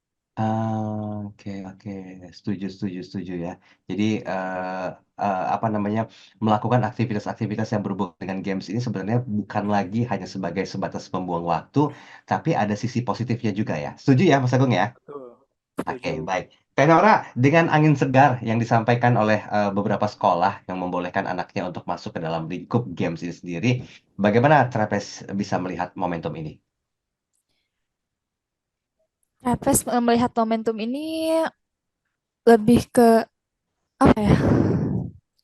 Oke, oke, setuju, setuju, setuju ya. Jadi apa namanya, melakukan aktivitas-aktivitas yang berhubungan dengan games ini sebenarnya bukan lagi hanya sebagai sebatas membuang waktu, tapi ada sisi positifnya juga ya. Setuju ya, Mas Agung ya? Betul. Oke, Setuju. baik. Tenora, dengan angin segar yang disampaikan oleh beberapa sekolah yang membolehkan anaknya untuk masuk ke dalam lingkup games ini sendiri, bagaimana Trapes bisa melihat momentum ini? Trapes melihat momentum ini lebih ke apa ya?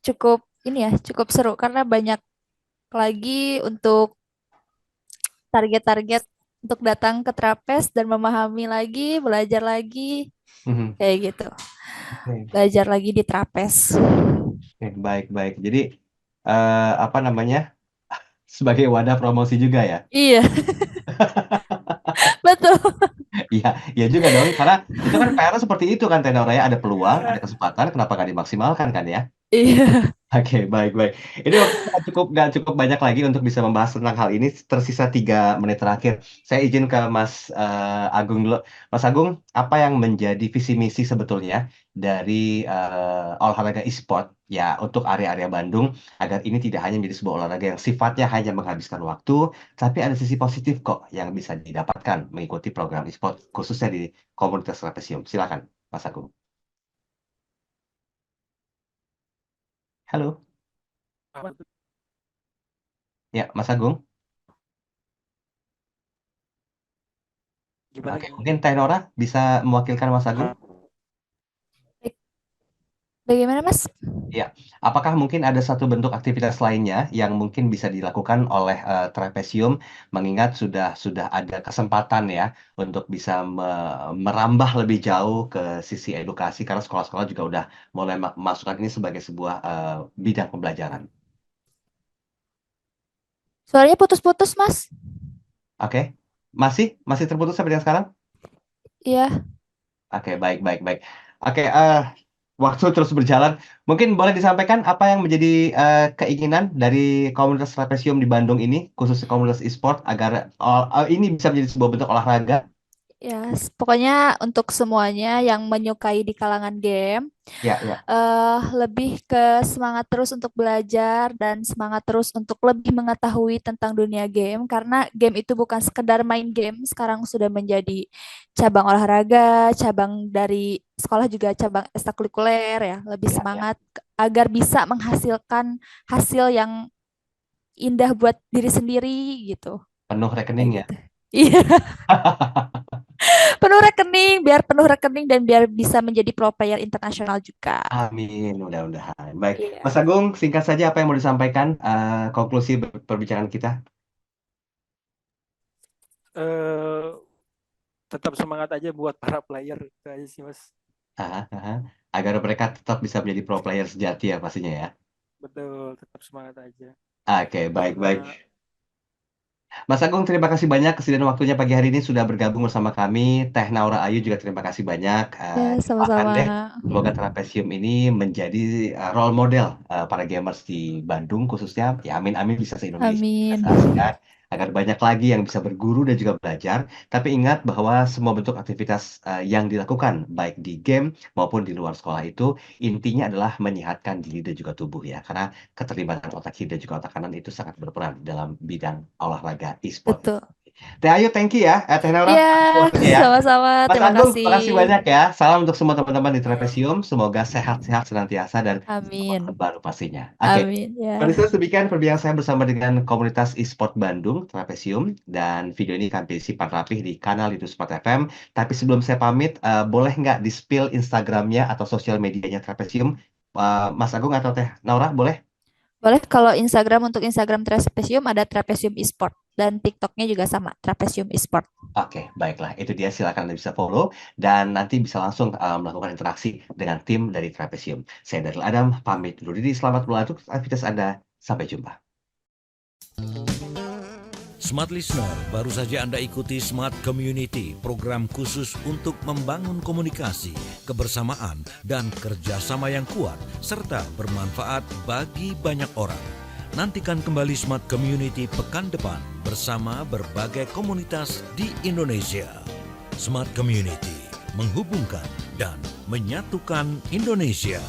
Cukup ini ya, cukup seru karena banyak lagi untuk target-target untuk datang ke Trapes dan memahami lagi, belajar lagi Mhm. kayak gitu. Oke, Belajar lagi di Trapes. oke, baik, baik. Jadi apa namanya, sebagai wadah promosi juga ya? Iya, betul. Iya, iya juga dong. Karena itu kan PR seperti itu kan Tenora ya. Ada peluang, ada kesempatan, kenapa nggak dimaksimalkan kan ya? Iya. Oke, baik, baik. Ini waktu nggak cukup banyak lagi untuk bisa membahas tentang hal ini. Tersisa 3 menit terakhir. Saya izin ke Mas Agung dulu. Mas Agung, apa yang menjadi visi misi sebetulnya dari olahraga e-sport ya untuk area-area Bandung agar ini tidak hanya menjadi sebuah olahraga yang sifatnya hanya menghabiskan waktu, tapi ada sisi positif kok yang bisa didapatkan mengikuti program e-sport khususnya di komunitas Trapesium. Silakan, Mas Agung. Halo, Apa tuh? ya Mas Agung. Gimana Oke, gimana? mungkin Tenora bisa mewakilkan Mas Agung. Bagaimana, Mas? Ya, apakah mungkin ada satu bentuk aktivitas lainnya yang mungkin bisa dilakukan oleh Trapesium, mengingat sudah ada kesempatan ya untuk bisa merambah lebih jauh ke sisi edukasi karena sekolah-sekolah juga udah mulai masukkan ini sebagai sebuah bidang pembelajaran. Suaranya putus-putus, Mas. Oke, masih terputus sampai dengan sekarang? Iya. Oke, baik, baik, baik. Oke, waktu terus berjalan. Mungkin boleh disampaikan apa yang menjadi keinginan dari komunitas Trapesium di Bandung ini, khususnya komunitas e-sport, agar ini bisa menjadi sebuah bentuk olahraga. Ya, pokoknya untuk semuanya yang menyukai di kalangan game, Ya, ya. lebih ke semangat terus untuk belajar dan semangat terus untuk lebih mengetahui tentang dunia game karena game itu bukan sekedar main game, sekarang sudah menjadi cabang olahraga, cabang dari sekolah juga cabang ekstrakurikuler ya, lebih Ya, ya. semangat agar bisa menghasilkan hasil yang indah buat diri sendiri gitu. Penuh rekening Kayak ya. gitu. Iya. Penuh rekening, biar penuh rekening dan biar bisa menjadi pro player internasional juga. Amin, mudah-mudahan. Baik, Mas Iya. Agung, singkat saja apa yang mau disampaikan konklusi perbincangan kita. Eh, Tetap semangat aja buat para player itu aja sih Mas. Ah, ah, ah. Agar mereka tetap bisa menjadi pro player sejati ya pastinya ya. Betul, tetap semangat aja. Oke, baik, baik. Karena Mas Agung, terima kasih banyak kesediaan waktunya pagi hari ini sudah bergabung bersama kami. Teh Naura Ayu juga terima kasih banyak. Ya, Doakan sama-sama. deh, semoga Trapesium ini menjadi role model para gamers di Bandung khususnya. Ya amin-amin bisa se-Indonesia, Amin. se-Asia, agar banyak lagi yang bisa berguru dan juga belajar. Tapi ingat bahwa semua bentuk aktivitas yang dilakukan, baik di game maupun di luar sekolah itu, intinya adalah menyehatkan diri dan juga tubuh ya. Karena keterlibatan otak kiri dan juga otak kanan itu sangat berperan dalam bidang olahraga e-sport. Betul. Teh Ayu, thank you ya. Teh Naura, Iya, makasih waktunya ya. sama-sama. Mas Terima Agung, kasih. makasih banyak ya. Salam untuk semua teman-teman di Trapesium. Semoga sehat-sehat senantiasa dan selamat tahun Amin. baru pastinya. Oke, Amin ya. pemirsa demikian perbincangan saya bersama dengan komunitas e-sport Bandung, Trapesium. Dan video ini kami simpan rapih di kanal YouTube Sport FM. Tapi sebelum saya pamit, boleh nggak di-spill Instagramnya atau sosial medianya Trapesium? Mas Agung atau Teh Naura, boleh? Boleh kalau untuk Instagram Trapesium ada Trapesium Esport dan TikToknya juga sama Trapesium Esport. Oke, baiklah. Itu dia. Silakan Anda bisa follow dan nanti bisa langsung melakukan interaksi dengan tim dari Trapesium. Saya Daryl Adam, pamit dulu diri. Selamat melanjutkan aktivitas Anda. Sampai jumpa. Smart Listener, baru saja Anda ikuti Smart Community, program khusus untuk membangun komunikasi, kebersamaan, dan kerjasama yang kuat, serta bermanfaat bagi banyak orang. Nantikan kembali Smart Community pekan depan bersama berbagai komunitas di Indonesia. Smart Community, menghubungkan dan menyatukan Indonesia.